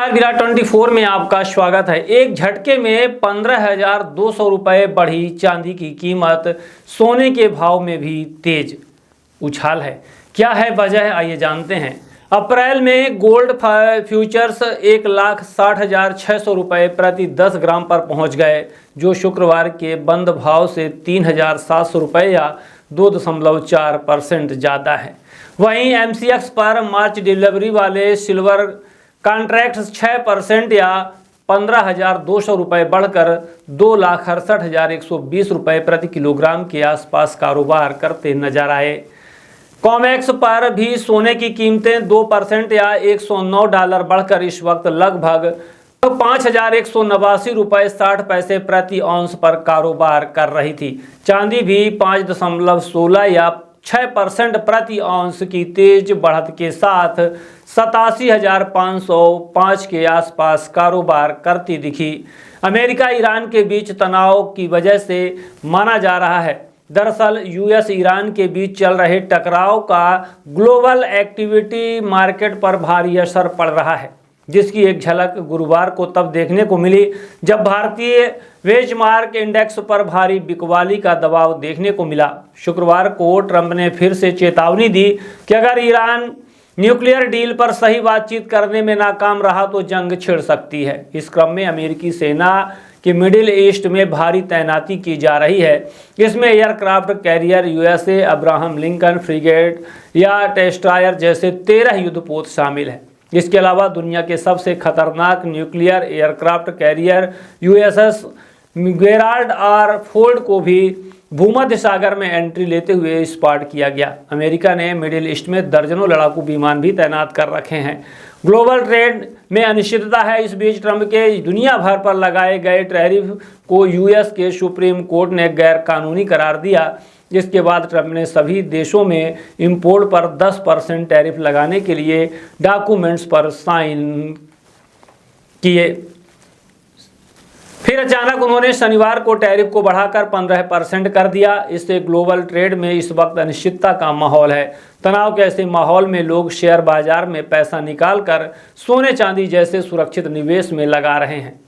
नमस्कार, विराट 24 में आपका स्वागत है। एक झटके में 15,200 रुपये बढ़ी चांदी की कीमत, सोने के भाव में भी तेज उछाल है। क्या है वजह, आइए जानते हैं। अप्रैल में गोल्ड फ्यूचर्स 1,60,600 रुपये प्रति 10 ग्राम पर पहुंच गए, जो शुक्रवार के बंद भाव से 3,700 रुपये या 2.4% ज़्यादा है। वहीं MCX पर मार्च डिलीवरी वाले सिल्वर कॉन्ट्रैक्ट्स 6% या 15,200 रुपये बढ़कर 2,68,120 रुपये प्रति किलोग्राम के आसपास कारोबार करते नजर आए। कॉमेक्स पर भी सोने की कीमतें 2% या $109 बढ़कर इस वक्त लगभग 5,189 रुपये 60 पैसे प्रति औंस पर कारोबार कर रही थी। चांदी भी 5.16 या 6% प्रति औंस की तेज बढ़त के साथ 87,505 के आसपास कारोबार करती दिखी। अमेरिका ईरान के बीच तनाव की वजह से माना जा रहा है। दरअसल US ईरान के बीच चल रहे टकराव का ग्लोबल एक्टिविटी मार्केट पर भारी असर पड़ रहा है, जिसकी एक झलक गुरुवार को तब देखने को मिली जब भारतीय बेंचमार्क इंडेक्स पर भारी बिकवाली का दबाव देखने को मिला। शुक्रवार को ट्रंप ने फिर से चेतावनी दी कि अगर ईरान न्यूक्लियर डील पर सही बातचीत करने में नाकाम रहा तो जंग छिड़ सकती है। इस क्रम में अमेरिकी सेना की मिडिल ईस्ट में भारी तैनाती की जा रही है। इसमें aircraft carrier, USA Abraham Lincoln frigate या टेस्ट्रायर जैसे 13 युद्धपोत शामिल हैं। इसके अलावा दुनिया के सबसे खतरनाक nuclear aircraft carrier USS Gerald R Ford को भी भूमध्य सागर में एंट्री लेते हुए स्पॉट किया गया। अमेरिका ने मिडिल ईस्ट में दर्जनों लड़ाकू विमान भी तैनात कर रखे हैं। ग्लोबल ट्रेड में अनिश्चितता है। इस बीच ट्रंप के दुनिया भर पर लगाए गए टैरिफ को US के सुप्रीम कोर्ट ने गैर कानूनी करार दिया। जिसके बाद ट्रंप ने सभी देशों में इंपोर्ट पर 10% टैरिफ लगाने के लिए डॉक्यूमेंट्स पर साइन किए। फिर अचानक उन्होंने शनिवार को टैरिफ को बढ़ाकर 15% कर दिया। इससे ग्लोबल ट्रेड में इस वक्त अनिश्चितता का माहौल है। तनाव के ऐसे माहौल में लोग शेयर बाजार में पैसा निकालकर सोने चांदी जैसे सुरक्षित निवेश में लगा रहे हैं।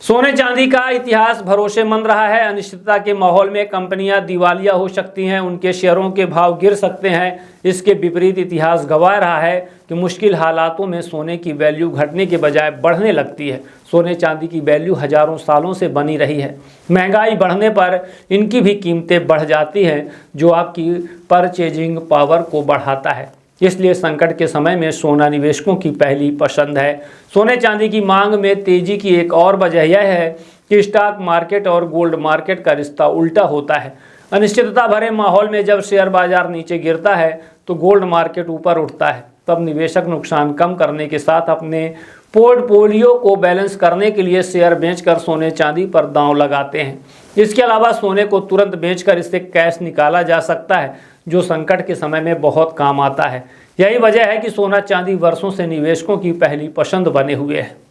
सोने चांदी का इतिहास भरोसेमंद रहा है। अनिश्चितता के माहौल में कंपनियां दिवालिया हो सकती हैं, उनके शेयरों के भाव गिर सकते हैं। इसके विपरीत इतिहास गवाह रहा है कि मुश्किल हालातों में सोने की वैल्यू घटने के बजाय बढ़ने लगती है। सोने चांदी की वैल्यू हजारों सालों से बनी रही है। महंगाई बढ़ने पर इनकी भी कीमतें बढ़ जाती हैं, जो आपकी परचेजिंग पावर को बढ़ाता है। इसलिए संकट के समय में सोना निवेशकों की पहली पसंद है। सोने चांदी की मांग में तेजी की एक और वजह यह है कि स्टॉक मार्केट और गोल्ड मार्केट का रिश्ता उल्टा होता है। अनिश्चितता भरे माहौल में जब शेयर बाजार नीचे गिरता है तो गोल्ड मार्केट ऊपर उठता है। तब निवेशक नुकसान कम करने के साथ अपने पोर्टफोलियो को बैलेंस करने के लिए शेयर बेचकर सोने चांदी पर दांव लगाते हैं। इसके अलावा सोने को तुरंत बेचकर इससे कैश निकाला जा सकता है, जो संकट के समय में बहुत काम आता है। यही वजह है कि सोना चांदी वर्षों से निवेशकों की पहली पसंद बने हुए है।